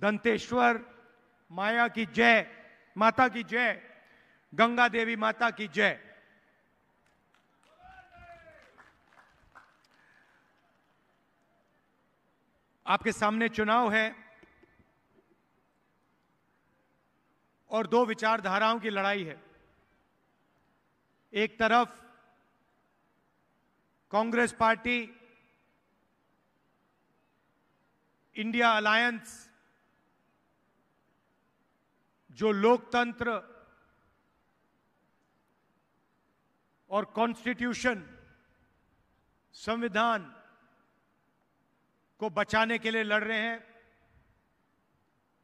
दंतेश्वर माया की जय, माता की जय, गंगा देवी माता की जय। आपके सामने चुनाव है और दो विचारधाराओं की लड़ाई है। एक तरफ कांग्रेस पार्टी, इंडिया अलायंस, जो लोकतंत्र और कॉन्स्टिट्यूशन, संविधान को बचाने के लिए लड़ रहे हैं,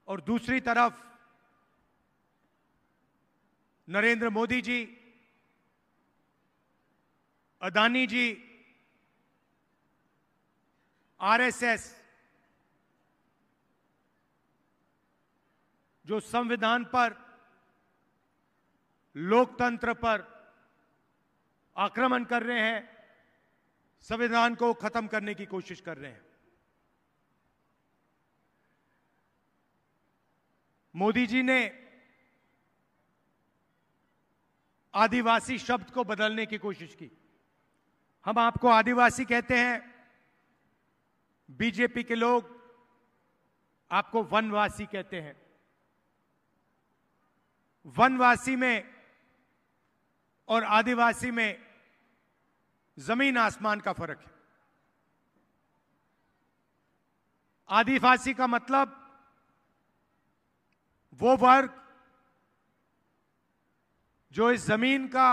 और दूसरी तरफ नरेंद्र मोदी जी, अदानी जी, आरएसएस, जो संविधान पर, लोकतंत्र पर आक्रमण कर रहे हैं, संविधान को खत्म करने की कोशिश कर रहे हैं। मोदी जी ने आदिवासी शब्द को बदलने की कोशिश की। हम आपको आदिवासी कहते हैं, बीजेपी के लोग आपको वनवासी कहते हैं। वनवासी में और आदिवासी में जमीन आसमान का फर्क है। आदिवासी का मतलब वो वर्ग जो इस जमीन का,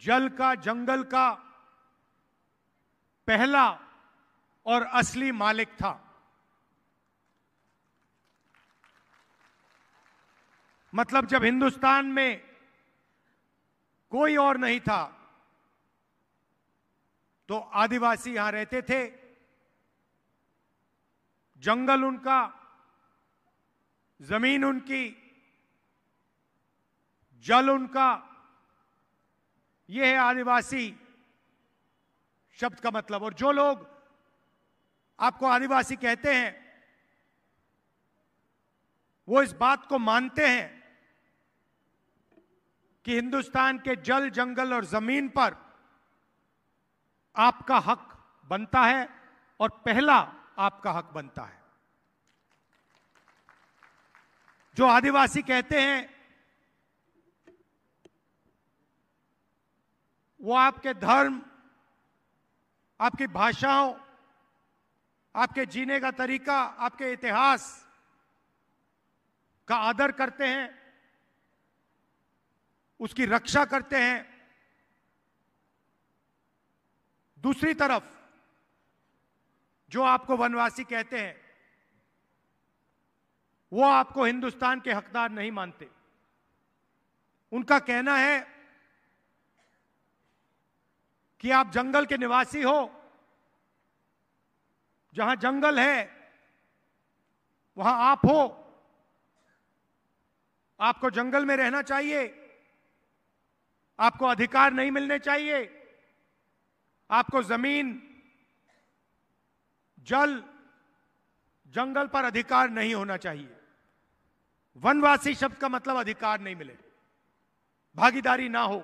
जल का, जंगल का पहला और असली मालिक था। मतलब जब हिंदुस्तान में कोई और नहीं था तो आदिवासी यहां रहते थे। जंगल उनका, जमीन उनकी, जल उनका। यह है आदिवासी शब्द का मतलब। और जो लोग आपको आदिवासी कहते हैं वो इस बात को मानते हैं कि हिंदुस्तान के जल, जंगल और जमीन पर आपका हक बनता है और पहला आपका हक बनता है। जो आदिवासी कहते हैं वो आपके धर्म, आपकी भाषाओं, आपके जीने का तरीका, आपके इतिहास का आदर करते हैं, उसकी रक्षा करते हैं। दूसरी तरफ जो आपको वनवासी कहते हैं वो आपको हिंदुस्तान के हकदार नहीं मानते। उनका कहना है कि आप जंगल के निवासी हो, जहां जंगल है वहां आप हो, आपको जंगल में रहना चाहिए, आपको अधिकार नहीं मिलने चाहिए, आपको जमीन, जल, जंगल पर अधिकार नहीं होना चाहिए। वनवासी शब्द का मतलब अधिकार नहीं मिले, भागीदारी ना हो।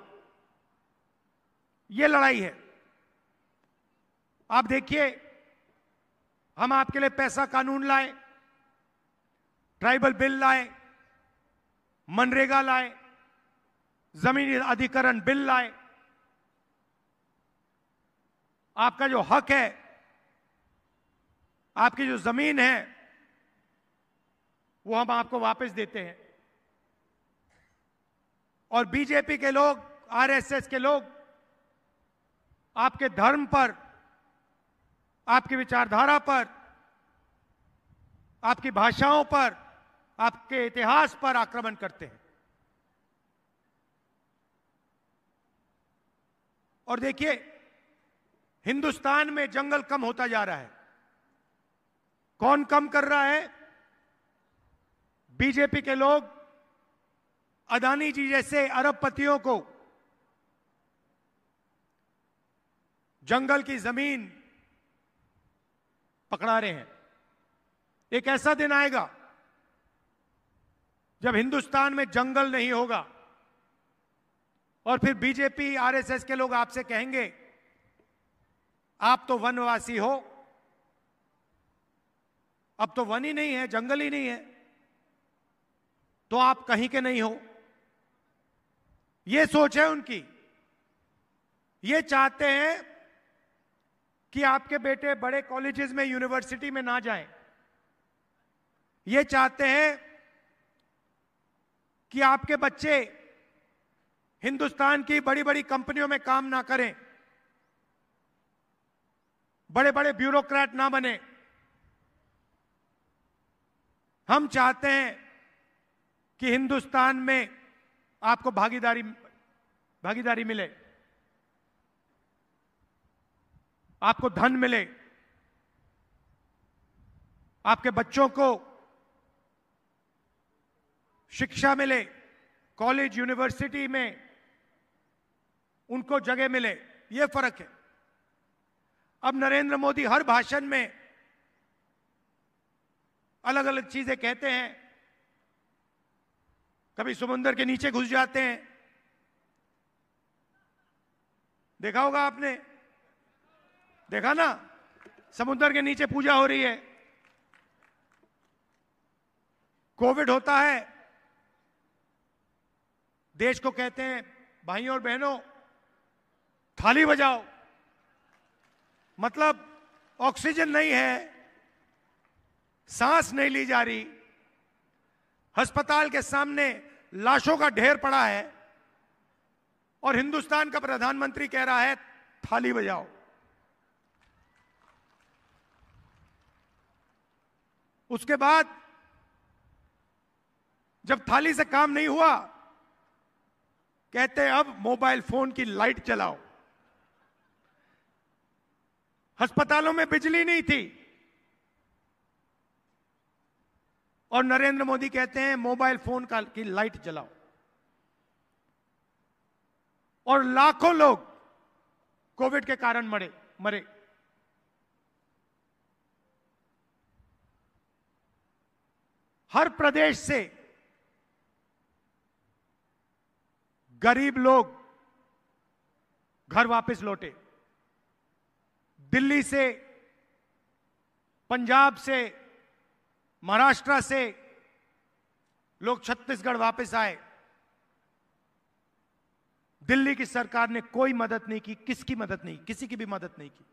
यह लड़ाई है। आप देखिए, हम आपके लिए पैसा कानून लाए, ट्राइबल बिल लाए, मनरेगा लाए, जमीन अधिग्रहण बिल लाए। आपका जो हक है, आपकी जो जमीन है, वो हम आपको वापस देते हैं। और बीजेपी के लोग, आरएसएस के लोग आपके धर्म पर, आपकी विचारधारा पर, आपकी भाषाओं पर, आपके इतिहास पर आक्रमण करते हैं। और देखिए, हिंदुस्तान में जंगल कम होता जा रहा है। कौन कम कर रहा है? बीजेपी के लोग अदानी जी जैसे अरबपतियों को जंगल की जमीन पकड़ा रहे हैं। एक ऐसा दिन आएगा जब हिंदुस्तान में जंगल नहीं होगा और फिर बीजेपी आरएसएस के लोग आपसे कहेंगे आप तो वनवासी हो, अब तो वन ही नहीं है, जंगल ही नहीं है, तो आप कहीं के नहीं हो। यह सोच है उनकी। ये चाहते हैं कि आपके बेटे बड़े कॉलेजेस में, यूनिवर्सिटी में ना जाएं। ये चाहते हैं कि आपके बच्चे हिंदुस्तान की बड़ी बड़ी कंपनियों में काम ना करें, बड़े बड़े ब्यूरोक्रेट ना बने। हम चाहते हैं कि हिंदुस्तान में आपको भागीदारी मिले, आपको धन मिले, आपके बच्चों को शिक्षा मिले, कॉलेज यूनिवर्सिटी में उनको जगह मिले। यह फर्क है। अब नरेंद्र मोदी हर भाषण में अलग अलग चीजें कहते हैं। कभी समुद्र के नीचे घुस जाते हैं, देखा होगा आपने, देखा ना, समुद्र के नीचे पूजा हो रही है। कोविड होता है, देश को कहते हैं भाइयों और बहनों थाली बजाओ, मतलब ऑक्सीजन नहीं है, सांस नहीं ली जा रही, अस्पताल के सामने लाशों का ढेर पड़ा है और हिंदुस्तान का प्रधानमंत्री कह रहा है थाली बजाओ। उसके बाद जब थाली से काम नहीं हुआ, कहते हैं अब मोबाइल फोन की लाइट जलाओ। अस्पतालों में बिजली नहीं थी और नरेंद्र मोदी कहते हैं मोबाइल फोन की लाइट जलाओ। और लाखों लोग कोविड के कारण मरे। हर प्रदेश से गरीब लोग घर वापस लौटे। दिल्ली से, पंजाब से, महाराष्ट्र से लोग छत्तीसगढ़ वापस आए। दिल्ली की सरकार ने कोई मदद नहीं की, किसकी मदद नहीं, किसी की भी मदद नहीं की।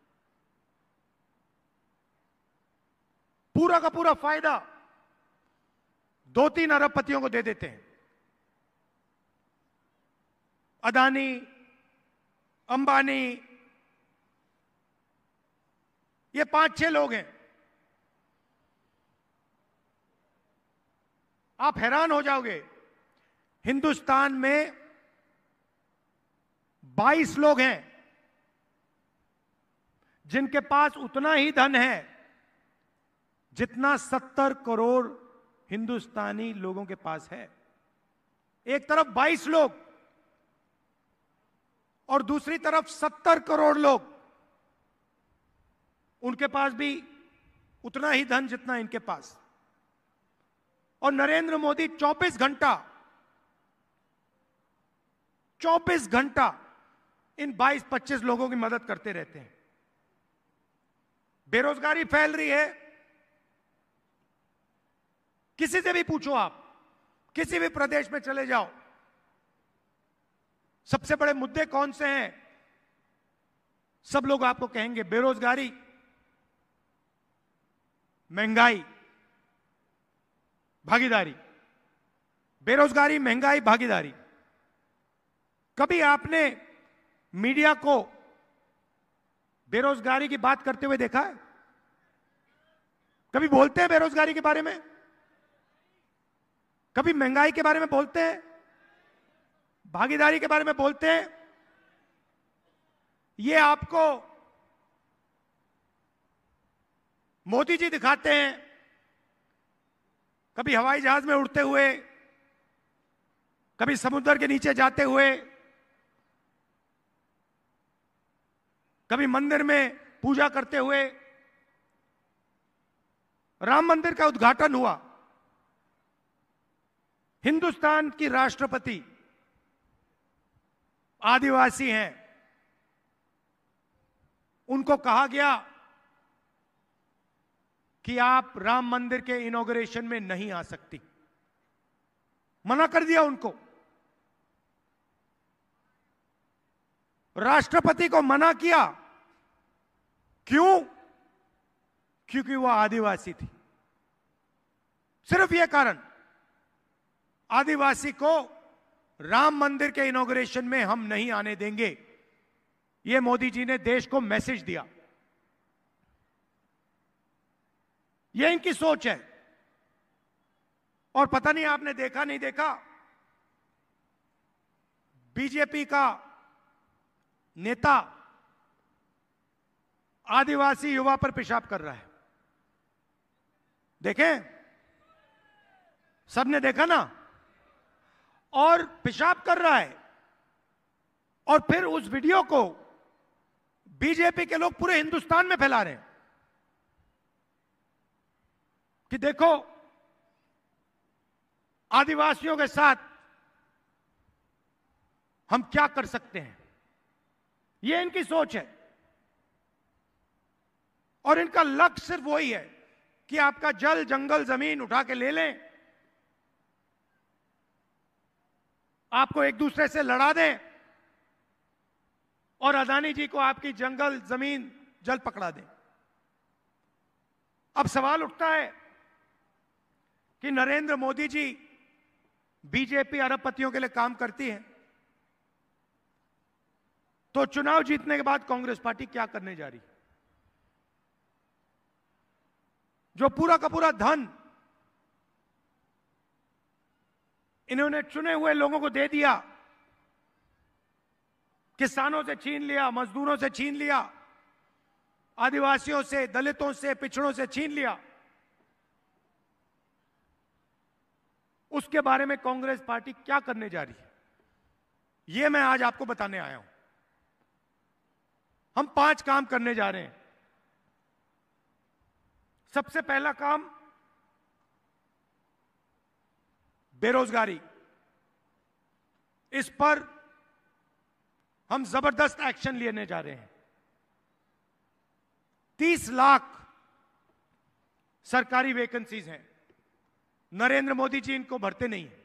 पूरा का पूरा फायदा 2-3 अरबपतियों को दे देते हैं। अदानी, अंबानी, ये 5-6 लोग हैं। आप हैरान हो जाओगे, हिंदुस्तान में 22 लोग हैं जिनके पास उतना ही धन है जितना 70 करोड़ हिंदुस्तानी लोगों के पास है। एक तरफ 22 लोग और दूसरी तरफ 70 करोड़ लोग, उनके पास भी उतना ही धन जितना इनके पास। और नरेंद्र मोदी 24 घंटा इन 22-25 लोगों की मदद करते रहते हैं। बेरोजगारी फैल रही है। किसी से भी पूछो, आप किसी भी प्रदेश में चले जाओ, सबसे बड़े मुद्दे कौन से हैं? सब लोग आपको कहेंगे बेरोजगारी, महंगाई, भागीदारी। बेरोजगारी, महंगाई, भागीदारी। कभी आपने मीडिया को बेरोजगारी की बात करते हुए देखा है? कभी बोलते हैं बेरोजगारी के बारे में? कभी महंगाई के बारे में बोलते हैं? भागीदारी के बारे में बोलते हैं? ये आपको मोदी जी दिखाते हैं, कभी हवाई जहाज में उड़ते हुए, कभी समुद्र के नीचे जाते हुए, कभी मंदिर में पूजा करते हुए। राम मंदिर का उद्घाटन हुआ। हिंदुस्तान की राष्ट्रपति आदिवासी हैं, उनको कहा गया कि आप राम मंदिर के इनॉग्रेशन में नहीं आ सकती, मना कर दिया उनको। राष्ट्रपति को मना किया, क्यों? क्योंकि वह आदिवासी थी। सिर्फ यह कारण, आदिवासी को राम मंदिर के इनॉग्रेशन में हम नहीं आने देंगे। यह मोदी जी ने देश को मैसेज दिया। यह इनकी सोच है। और पता नहीं आपने देखा नहीं देखा, बीजेपी का नेता आदिवासी युवा पर पेशाब कर रहा है। देखें, सबने देखा ना? और पेशाब कर रहा है, और फिर उस वीडियो को बीजेपी के लोग पूरे हिंदुस्तान में फैला रहे हैं कि देखो, आदिवासियों के साथ हम क्या कर सकते हैं। यह इनकी सोच है, और इनका लक्ष्य सिर्फ वही है कि आपका जल, जंगल, जमीन उठा के ले लें, आपको एक दूसरे से लड़ा दें, और अदानी जी को आपकी जंगल, जमीन, जल पकड़ा दें। अब सवाल उठता है कि नरेंद्र मोदी जी बीजेपी अरबपतियों के लिए काम करती है, तो चुनाव जीतने के बाद कांग्रेस पार्टी क्या करने जा रही है? जो पूरा का पूरा धन इन्होंने चुने हुए लोगों को दे दिया, किसानों से छीन लिया, मजदूरों से छीन लिया, आदिवासियों से, दलितों से, पिछड़ों से छीन लिया, उसके बारे में कांग्रेस पार्टी क्या करने जा रही है, यह मैं आज आपको बताने आया हूं। हम 5 काम करने जा रहे हैं। सबसे पहला काम, बेरोजगारी। इस पर हम जबरदस्त एक्शन लेने जा रहे हैं। 30 लाख सरकारी वैकेंसीज हैं, नरेंद्र मोदी जी इनको भरते नहीं हैं।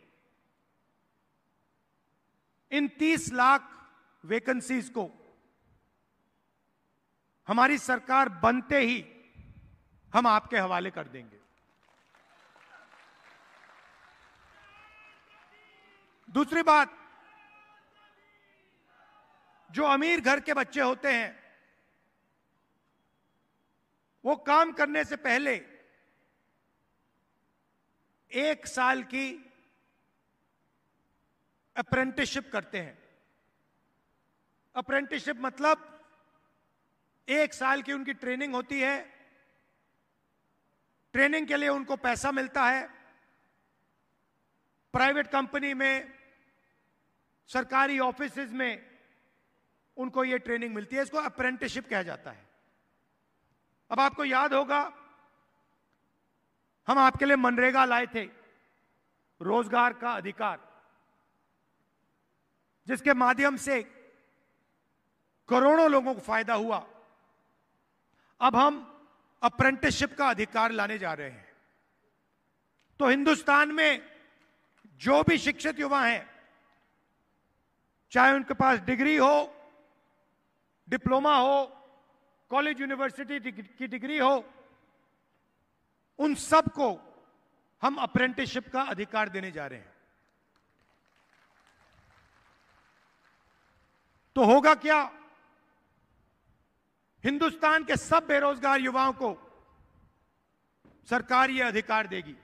इन 30 लाख वैकेंसीज को हमारी सरकार बनते ही हम आपके हवाले कर देंगे। दूसरी बात, जो अमीर घर के बच्चे होते हैं, वो काम करने से पहले 1 साल की अप्रेंटिसशिप करते हैं। अप्रेंटिसशिप मतलब 1 साल की उनकी ट्रेनिंग होती है। ट्रेनिंग के लिए उनको पैसा मिलता है। प्राइवेट कंपनी में, सरकारी ऑफिसेज में उनको यह ट्रेनिंग मिलती है। इसको अप्रेंटिसशिप कहा जाता है। अब आपको याद होगा, हम आपके लिए मनरेगा लाए थे, रोजगार का अधिकार, जिसके माध्यम से करोड़ों लोगों को फायदा हुआ। अब हम अप्रेंटिसशिप का अधिकार लाने जा रहे हैं। तो हिंदुस्तान में जो भी शिक्षित युवा हैं, चाहे उनके पास डिग्री हो, डिप्लोमा हो, कॉलेज यूनिवर्सिटी की डिग्री हो, उन सबको हम अप्रेंटिसशिप का अधिकार देने जा रहे हैं। तो होगा क्या? हिंदुस्तान के सब बेरोजगार युवाओं को सरकार यह अधिकार देगी।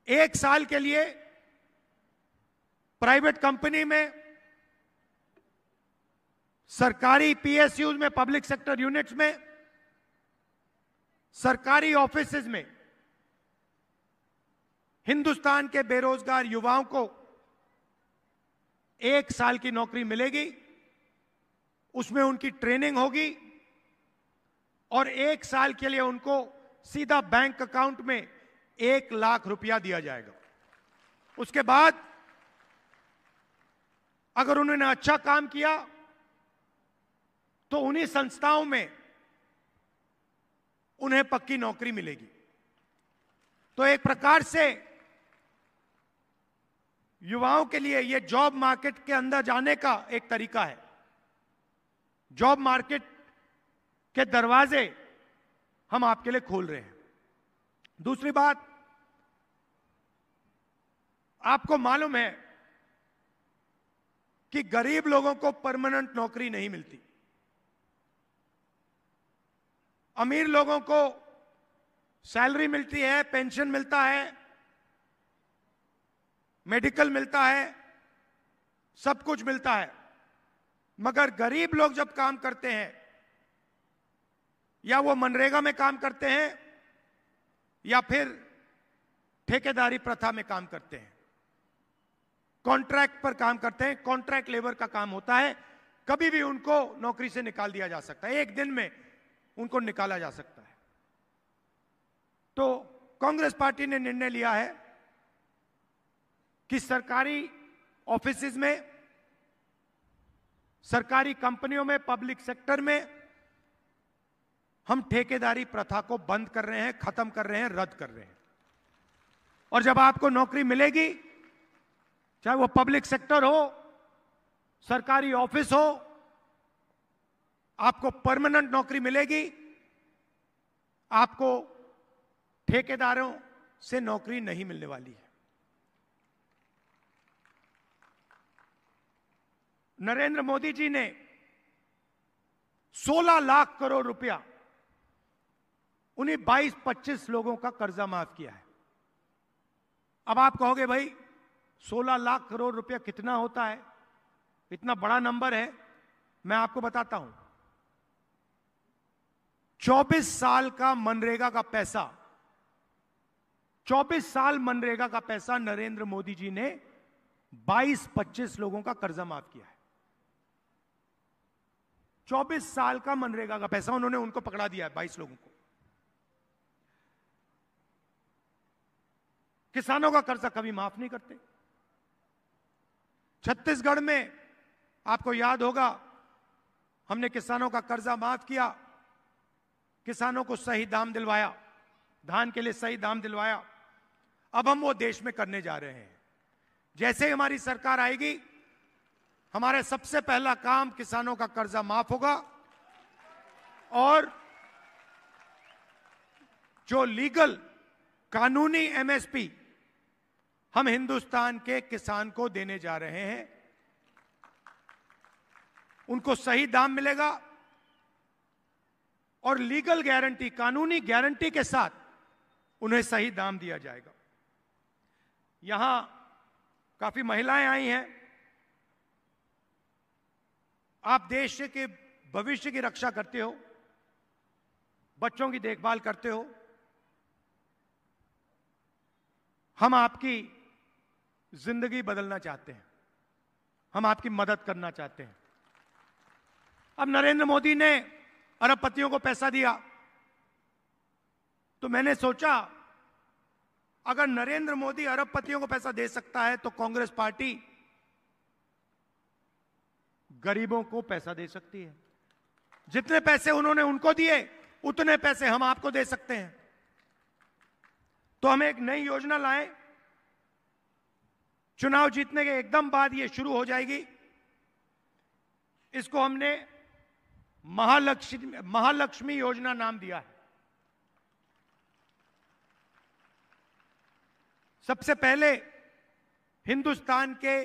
1 साल के लिए प्राइवेट कंपनी में, सरकारी पीएसयूज में, पब्लिक सेक्टर यूनिट्स में, सरकारी ऑफिसेज में हिंदुस्तान के बेरोजगार युवाओं को 1 साल की नौकरी मिलेगी। उसमें उनकी ट्रेनिंग होगी और 1 साल के लिए उनको सीधा बैंक अकाउंट में 1 लाख रुपया दिया जाएगा। उसके बाद अगर उन्होंने अच्छा काम किया तो उन्हीं संस्थाओं में उन्हें पक्की नौकरी मिलेगी। तो एक प्रकार से युवाओं के लिए यह जॉब मार्केट के अंदर जाने का एक तरीका है। जॉब मार्केट के दरवाजे हम आपके लिए खोल रहे हैं। दूसरी बात, आपको मालूम है कि गरीब लोगों को परमानेंट नौकरी नहीं मिलती। अमीर लोगों को सैलरी मिलती है, पेंशन मिलता है, मेडिकल मिलता है, सब कुछ मिलता है। मगर गरीब लोग जब काम करते हैं या वो मनरेगा में काम करते हैं या फिर ठेकेदारी प्रथा में काम करते हैं, कॉन्ट्रैक्ट पर काम करते हैं, कॉन्ट्रैक्ट लेबर का काम होता है, कभी भी उनको नौकरी से निकाल दिया जा सकता है, एक दिन में उनको निकाला जा सकता है। तो कांग्रेस पार्टी ने निर्णय लिया है कि सरकारी ऑफिसेज में, सरकारी कंपनियों में, पब्लिक सेक्टर में हम ठेकेदारी प्रथा को बंद कर रहे हैं, खत्म कर रहे हैं, रद्द कर रहे हैं। और जब आपको नौकरी मिलेगी, चाहे वो पब्लिक सेक्टर हो, सरकारी ऑफिस हो, आपको परमानेंट नौकरी मिलेगी। आपको ठेकेदारों से नौकरी नहीं मिलने वाली है। नरेंद्र मोदी जी ने 16 लाख करोड़ रुपया उन्हीं 22-25 लोगों का कर्जा माफ किया है। अब आप कहोगे भाई 16 लाख करोड़ रुपया कितना होता है, इतना बड़ा नंबर है। मैं आपको बताता हूं, 24 साल का मनरेगा का पैसा, 24 साल मनरेगा का पैसा नरेंद्र मोदी जी ने 22-25 लोगों का कर्जा माफ किया है। 24 साल का मनरेगा का पैसा उन्होंने उनको पकड़ा दिया है, 22 लोगों को। किसानों का कर्जा कभी माफ नहीं करते। छत्तीसगढ़ में आपको याद होगा, हमने किसानों का कर्जा माफ किया, किसानों को सही दाम दिलवाया, धान के लिए सही दाम दिलवाया। अब हम वो देश में करने जा रहे हैं। जैसे ही हमारी सरकार आएगी, हमारे सबसे पहला काम किसानों का कर्जा माफ होगा और जो लीगल कानूनी एमएसपी हम हिंदुस्तान के किसान को देने जा रहे हैं, उनको सही दाम मिलेगा और लीगल गारंटी, कानूनी गारंटी के साथ उन्हें सही दाम दिया जाएगा। यहां काफी महिलाएं आई हैं। आप देश के भविष्य की रक्षा करते हो, बच्चों की देखभाल करते हो। हम आपकी जिंदगी बदलना चाहते हैं, हम आपकी मदद करना चाहते हैं। अब नरेंद्र मोदी ने अरबपतियों को पैसा दिया, तो मैंने सोचा अगर नरेंद्र मोदी अरबपतियों को पैसा दे सकता है तो कांग्रेस पार्टी गरीबों को पैसा दे सकती है। जितने पैसे उन्होंने उनको दिए, उतने पैसे हम आपको दे सकते हैं। तो हम एक नई योजना लाए, चुनाव जीतने के एकदम बाद ये शुरू हो जाएगी। इसको हमने महालक्ष्मी योजना नाम दिया है। सबसे पहले हिंदुस्तान के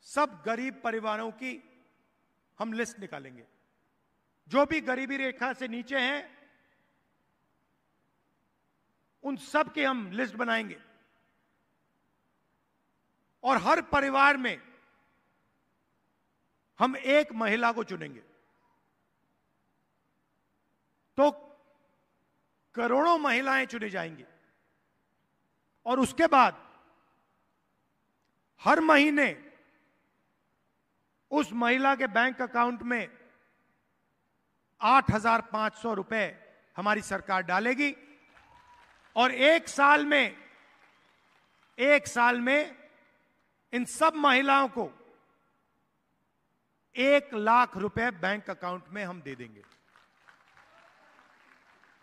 सब गरीब परिवारों की हम लिस्ट निकालेंगे। जो भी गरीबी रेखा से नीचे हैं, उन सब की हम लिस्ट बनाएंगे और हर परिवार में हम एक महिला को चुनेंगे। तो करोड़ों महिलाएं चुनी जाएंगी और उसके बाद हर महीने उस महिला के बैंक अकाउंट में 8,500 रुपए हमारी सरकार डालेगी और एक साल में इन सब महिलाओं को 1 लाख रुपए बैंक अकाउंट में हम दे देंगे।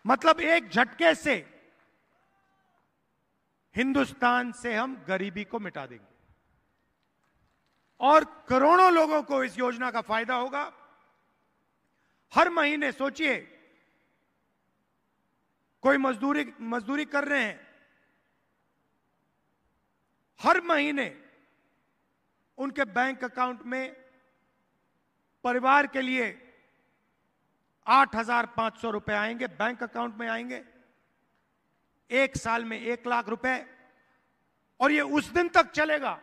मतलब एक झटके से हिंदुस्तान से हम गरीबी को मिटा देंगे और करोड़ों लोगों को इस योजना का फायदा होगा। हर महीने सोचिए, कोई मजदूरी कर रहे हैं, हर महीने उनके बैंक अकाउंट में परिवार के लिए 8,500 रुपए आएंगे, बैंक अकाउंट में आएंगे। एक साल में 1 लाख रुपए, और ये उस दिन तक चलेगा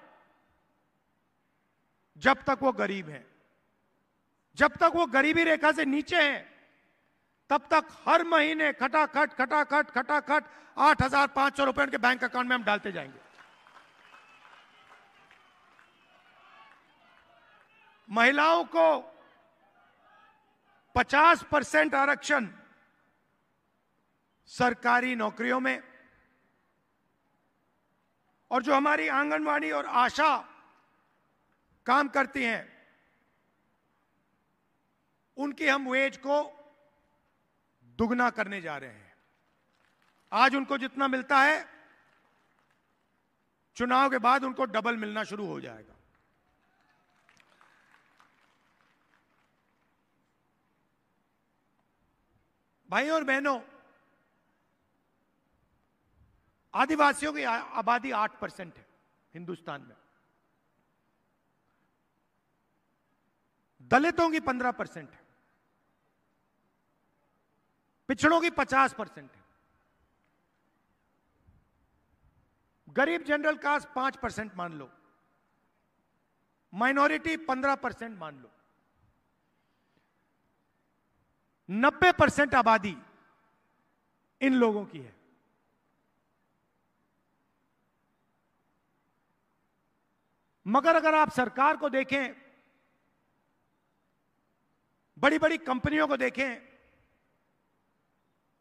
जब तक वो गरीब हैं। जब तक वो गरीबी रेखा से नीचे हैं तब तक हर महीने खटाखट 8,500 रुपए उनके बैंक अकाउंट में हम डालते जाएंगे। महिलाओं को 50% आरक्षण सरकारी नौकरियों में, और जो हमारी आंगनवाड़ी और आशा काम करती हैं उनकी हम वेज को दुगना करने जा रहे हैं। आज उनको जितना मिलता है, चुनाव के बाद उनको डबल मिलना शुरू हो जाएगा। भाइयों और बहनों, आदिवासियों की आबादी 8% है हिंदुस्तान में, दलितों की 15% है, पिछड़ों की 50% है, गरीब जनरल कास्ट 5% मान लो, माइनॉरिटी 15% मान लो, 90% आबादी इन लोगों की है। मगर अगर आप सरकार को देखें, बड़ी बड़ी कंपनियों को देखें,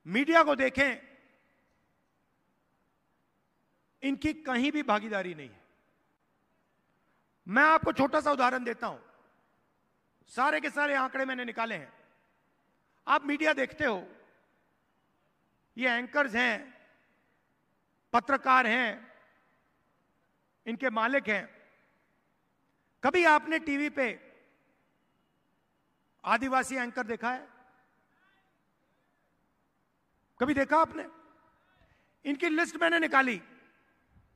मीडिया को देखें, इनकी कहीं भी भागीदारी नहीं है। मैं आपको छोटा सा उदाहरण देता हूं, सारे के सारे आंकड़े मैंने निकाले हैं। आप मीडिया देखते हो, ये एंकर्स हैं, पत्रकार हैं, इनके मालिक हैं। कभी आपने टीवी पे आदिवासी एंकर देखा है? कभी देखा आपने? इनकी लिस्ट मैंने निकाली,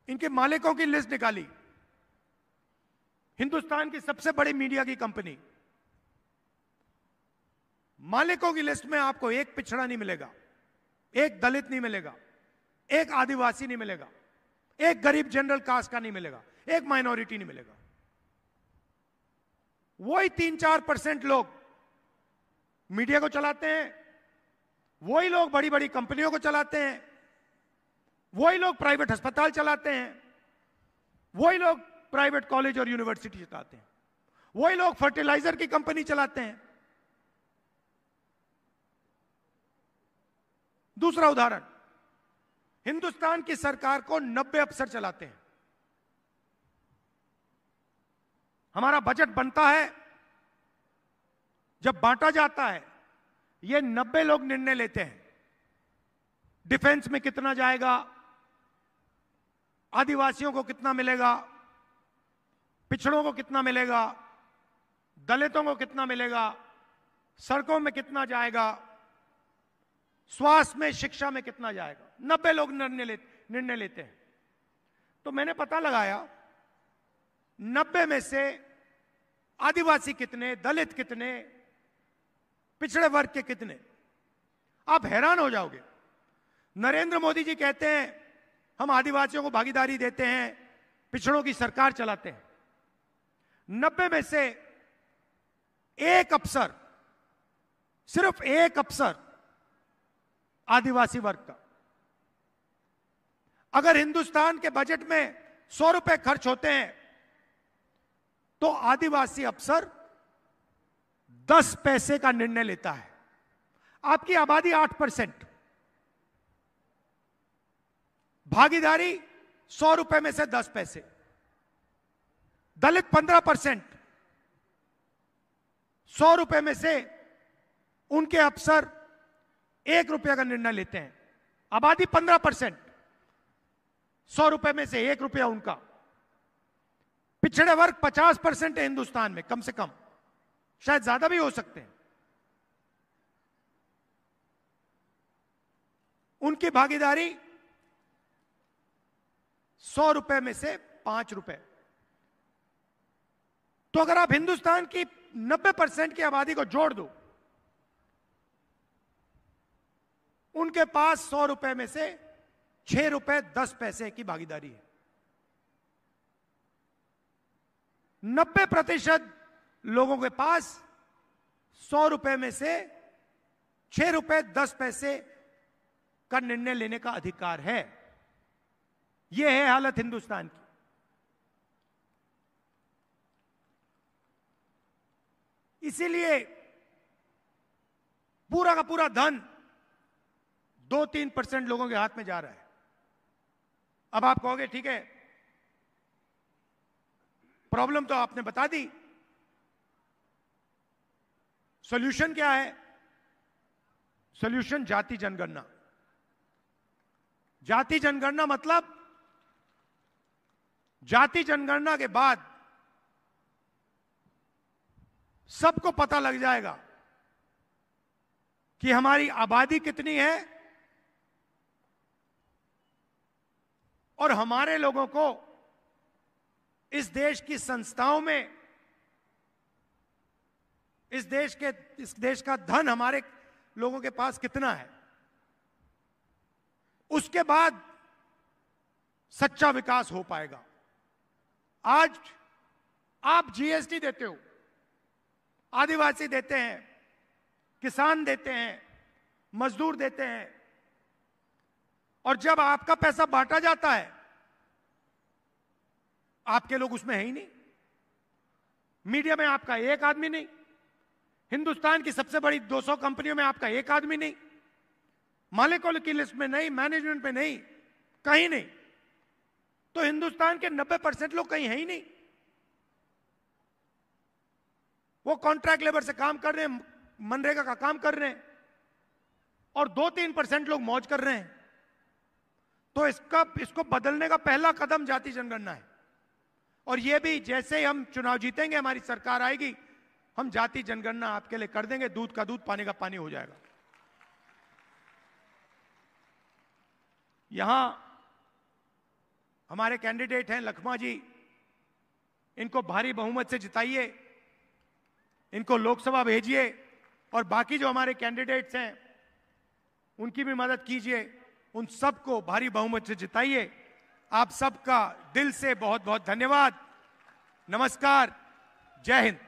इनके मालिकों की लिस्ट निकाली। हिंदुस्तान की सबसे बड़ी मीडिया की कंपनी, मालिकों की लिस्ट में आपको एक पिछड़ा नहीं मिलेगा, एक दलित नहीं मिलेगा, एक आदिवासी नहीं मिलेगा, एक गरीब जनरल कास्ट का नहीं मिलेगा, एक माइनॉरिटी नहीं मिलेगा। वही 3-4% लोग मीडिया को चलाते हैं, वही लोग बड़ी बड़ी कंपनियों को चलाते हैं, वही लोग प्राइवेट अस्पताल चलाते हैं, वही लोग प्राइवेट कॉलेज और यूनिवर्सिटी चलाते हैं, वही लोग फर्टिलाइजर की कंपनी चलाते हैं। दूसरा उदाहरण, हिंदुस्तान की सरकार को 90 अफसर चलाते हैं। हमारा बजट बनता है, जब बांटा जाता है, ये 90 लोग निर्णय लेते हैं। डिफेंस में कितना जाएगा, आदिवासियों को कितना मिलेगा, पिछड़ों को कितना मिलेगा, दलितों को कितना मिलेगा, सड़कों में कितना जाएगा, स्वास्थ्य में, शिक्षा में कितना जाएगा। 90 लोग निर्णय लेते हैं। तो मैंने पता लगाया, 90 में से आदिवासी कितने, दलित कितने, पिछड़े वर्ग के कितने, आप हैरान हो जाओगे। नरेंद्र मोदी जी कहते हैं हम आदिवासियों को भागीदारी देते हैं, पिछड़ों की सरकार चलाते हैं। 90 में से एक अफसर, सिर्फ एक अफसर आदिवासी वर्ग का। अगर हिंदुस्तान के बजट में 100 रुपए खर्च होते हैं तो आदिवासी अफसर 10 पैसे का निर्णय लेता है। आपकी आबादी 8%, भागीदारी 100 रुपए में से 10 पैसे, दलित 15%, 100 रुपए में से उनके अफसर 1 रुपए का निर्णय लेते हैं। आबादी 15%, 100 रुपए में से 1 रुपया उनका। पिछड़े वर्ग 50% है हिंदुस्तान में, कम से कम, शायद ज्यादा भी हो सकते हैं। उनकी भागीदारी 100 रुपए में से 5 रुपए। तो अगर आप हिंदुस्तान की 90% की आबादी को जोड़ दो, उनके पास 100 रुपए में से 6 रुपए 10 पैसे की भागीदारी है। 90% लोगों के पास 100 रुपए में से 6 रुपए 10 पैसे का निर्णय लेने का अधिकार है। यह है हालत हिंदुस्तान की। इसीलिए पूरा का पूरा धन 2-3% लोगों के हाथ में जा रहा है। अब आप कहोगे ठीक है, प्रॉब्लम तो आपने बता दी, सॉल्यूशन क्या है? सॉल्यूशन जाति जनगणना। जाति जनगणना मतलब जाति जनगणना के बाद सबको पता लग जाएगा कि हमारी आबादी कितनी है और हमारे लोगों को इस देश की संस्थाओं में, इस देश का धन हमारे लोगों के पास कितना है। उसके बाद सच्चा विकास हो पाएगा। आज आप जीएसटी देते हो, आदिवासी देते हैं, किसान देते हैं, मजदूर देते हैं, और जब आपका पैसा बांटा जाता है आपके लोग उसमें है ही नहीं। मीडिया में आपका एक आदमी नहीं, हिंदुस्तान की सबसे बड़ी 200 कंपनियों में आपका एक आदमी नहीं, मालिकों की लिस्ट में नहीं, मैनेजमेंट में नहीं, कहीं नहीं। तो हिंदुस्तान के 90% लोग कहीं है ही नहीं। वो कॉन्ट्रैक्ट लेबर से काम कर रहे हैं, मनरेगा का काम कर रहे हैं, और 2-3% लोग मौज कर रहे हैं। तो इसको बदलने का पहला कदम जाति जनगणना है। और ये भी जैसे ही हम चुनाव जीतेंगे, हमारी सरकार आएगी, हम जाति जनगणना आपके लिए कर देंगे। दूध का दूध, पानी का पानी हो जाएगा। यहां हमारे कैंडिडेट हैं लखमा जी, इनको भारी बहुमत से जिताइए, इनको लोकसभा भेजिए, और बाकी जो हमारे कैंडिडेट्स हैं उनकी भी मदद कीजिए, उन सबको भारी बहुमत से जिताइए। आप सबका दिल से बहुत बहुत धन्यवाद। नमस्कार, जय हिंद।